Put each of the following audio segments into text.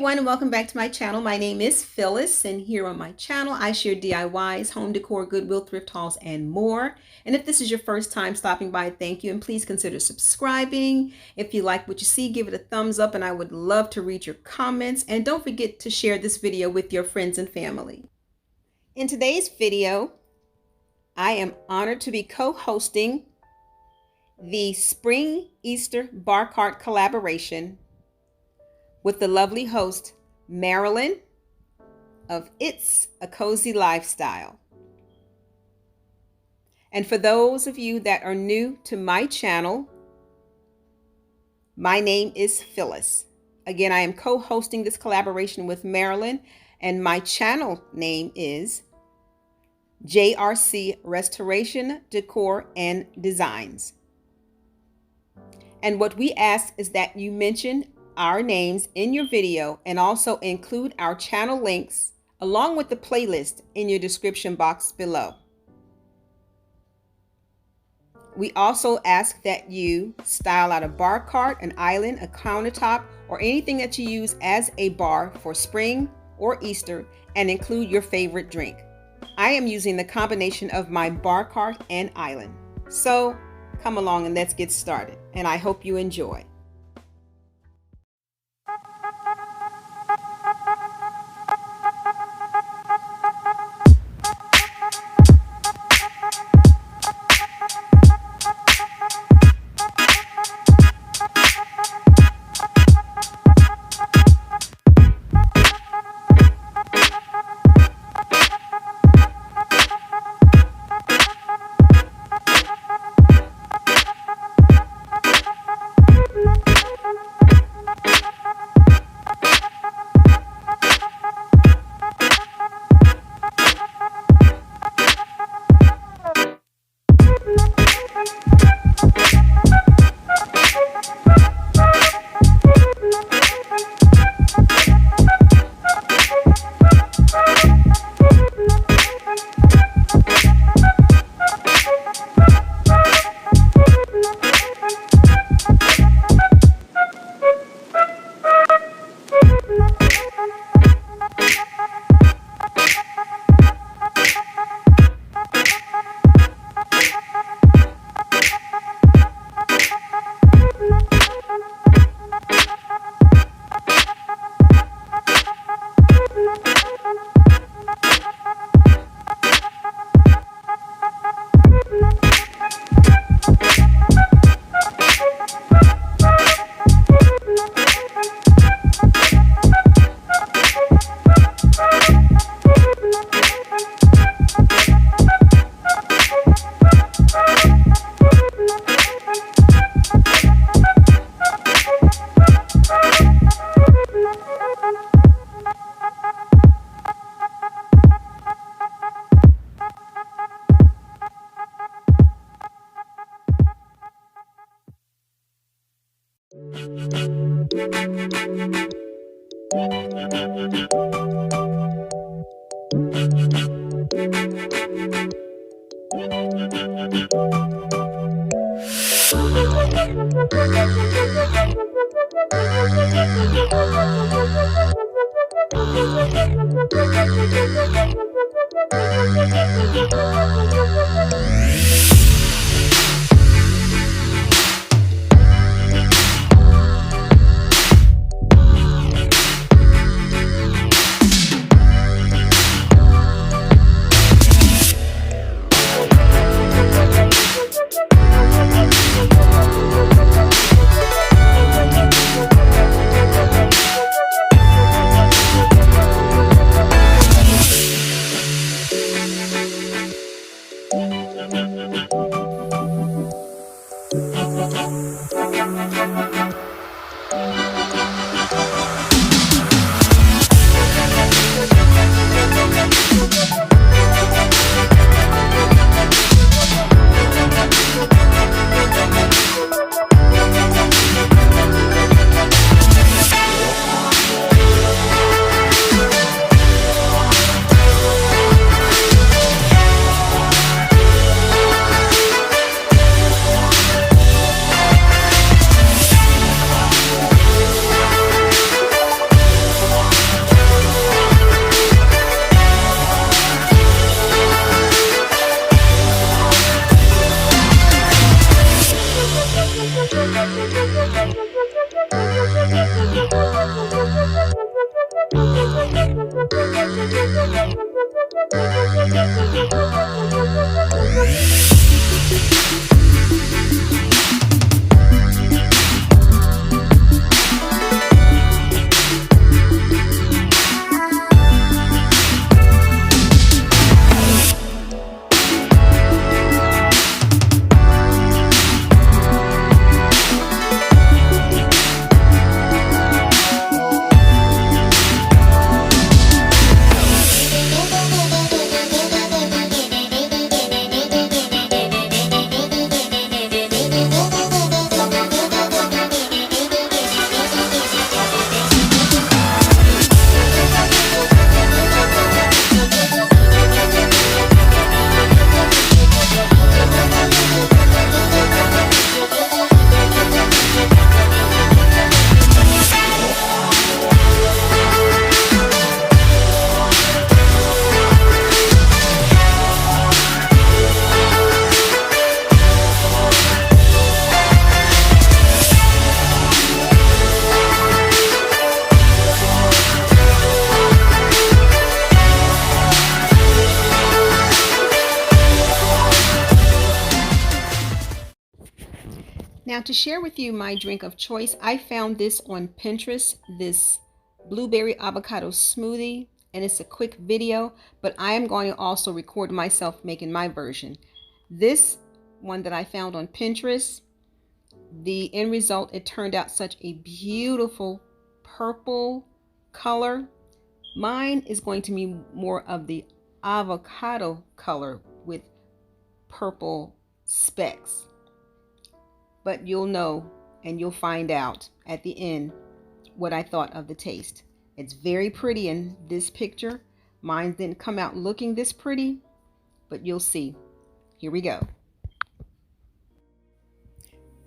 everyone, and welcome back to my channel. My name is Phyllis, and here on my channel I share DIYs, home decor, Goodwill, thrift hauls, and more. And if this is your first time stopping by, thank you, and please consider subscribing. If you like what you see, give it a thumbs up, and I would love to read your comments. And don't forget to share this video with your friends and family. In today's video, I am honored to be co-hosting the Spring Easter Bar Cart collaboration with the lovely host, Marilyn of It's a Cozy Lifestyle. And for those of you that are new to my channel, my name is Phyllis. Again, I am co-hosting this collaboration with Marilyn, and my channel name is JRC Restoration, Decor, and Designs. And what we ask is that you mention our names in your video and also include our channel links along with the playlist in your description box below. We also ask that you style out a bar cart, an island, a countertop, or anything that you use as a bar for spring or Easter, and include your favorite drink. I am using the combination of my bar cart and island. So come along and let's get started, and I hope you enjoy. Now, to share with you my drink of choice, I found this on Pinterest, this blueberry avocado smoothie, and it's a quick video, but I am going to also record myself making my version. This one that I found on Pinterest, the end result, it turned out such a beautiful purple color. Mine is going to be more of the avocado color with purple specks. But you'll know and you'll find out at the end what I thought of the taste. It's very pretty in this picture. Mine didn't come out looking this pretty, but you'll see. Here we go.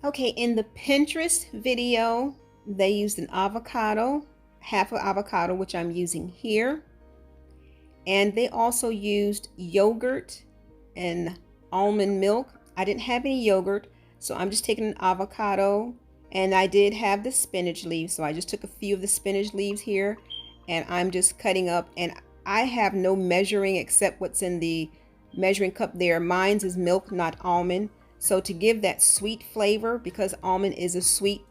Okay, in the Pinterest video, they used an avocado, half an avocado, which I'm using here. And they also used yogurt and almond milk. I didn't have any yogurt, so I'm just taking an avocado, and I did have the spinach leaves, so I just took a few of the spinach leaves here, and I'm just cutting up, and I have no measuring except what's in the measuring cup there. Mine's is milk, not almond. So to give that sweet flavor, because almond is a sweet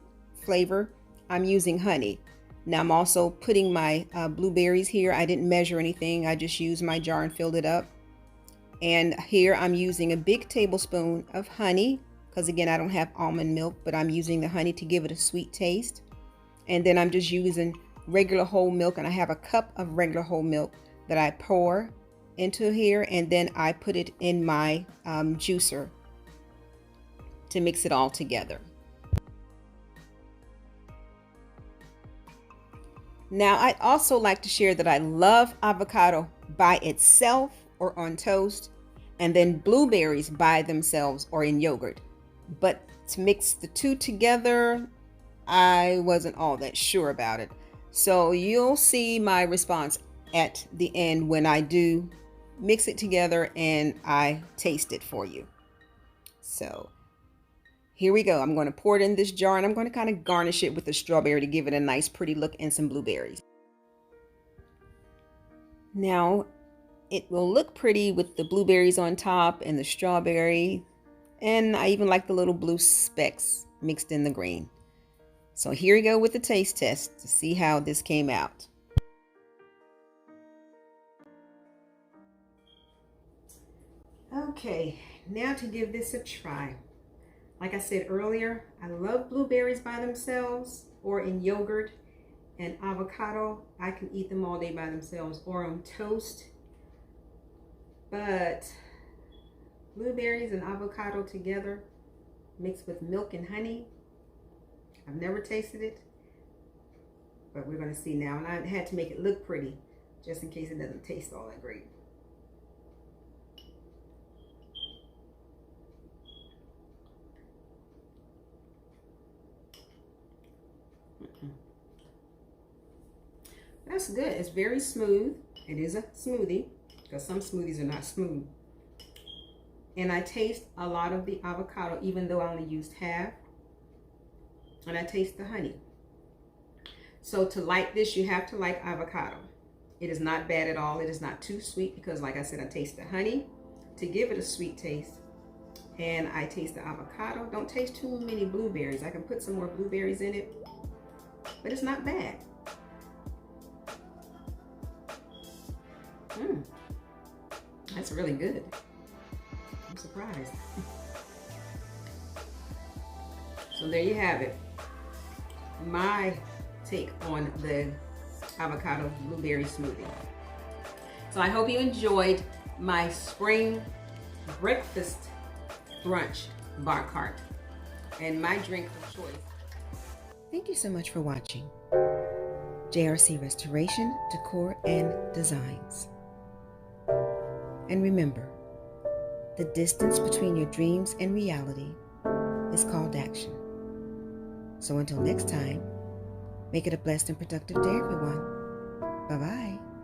flavor, I'm using honey. Now I'm also putting my blueberries here. I didn't measure anything. I just used my jar and filled it up. And here I'm using a big tablespoon of honey, because again, I don't have almond milk, but I'm using the honey to give it a sweet taste. And then I'm just using regular whole milk, and I have a cup of regular whole milk that I pour into here, and then I put it in my juicer to mix it all together. Now, I'd also like to share that I love avocado by itself or on toast, and then blueberries by themselves or in yogurt. But to mix the two together, I wasn't all that sure about it. So you'll see my response at the end when I do mix it together and I taste it for you. So here we go. I'm going to pour it in this jar, and I'm going to kind of garnish it with a strawberry to give it a nice pretty look, and some blueberries. Now it will look pretty with the blueberries on top and the strawberry. And I even like the little blue specks mixed in the green. So here we go with the taste test to see how this came out. Okay, now to give this a try. Like I said earlier, I love blueberries by themselves or in yogurt, and avocado. I can eat them all day by themselves or on toast. But blueberries and avocado together, mixed with milk and honey, I've never tasted it, but we're going to see now. And I had to make it look pretty just in case it doesn't taste all that great. That's good. It's very smooth. It is a smoothie, because some smoothies are not smooth. And I taste a lot of the avocado, even though I only used half. And I taste the honey. So to like this, you have to like avocado. It is not bad at all. It is not too sweet because, like I said, I taste the honey to give it a sweet taste. And I taste the avocado. Don't taste too many blueberries. I can put some more blueberries in it, but it's not bad. That's really good. I'm surprised. So there you have it. My take on the avocado blueberry smoothie. So I hope you enjoyed my spring breakfast brunch bar cart and my drink of choice. Thank you so much for watching JRC Restoration, Decor, and Designs. And remember, the distance between your dreams and reality is called action. So until next time, make it a blessed and productive day, everyone. Bye-bye.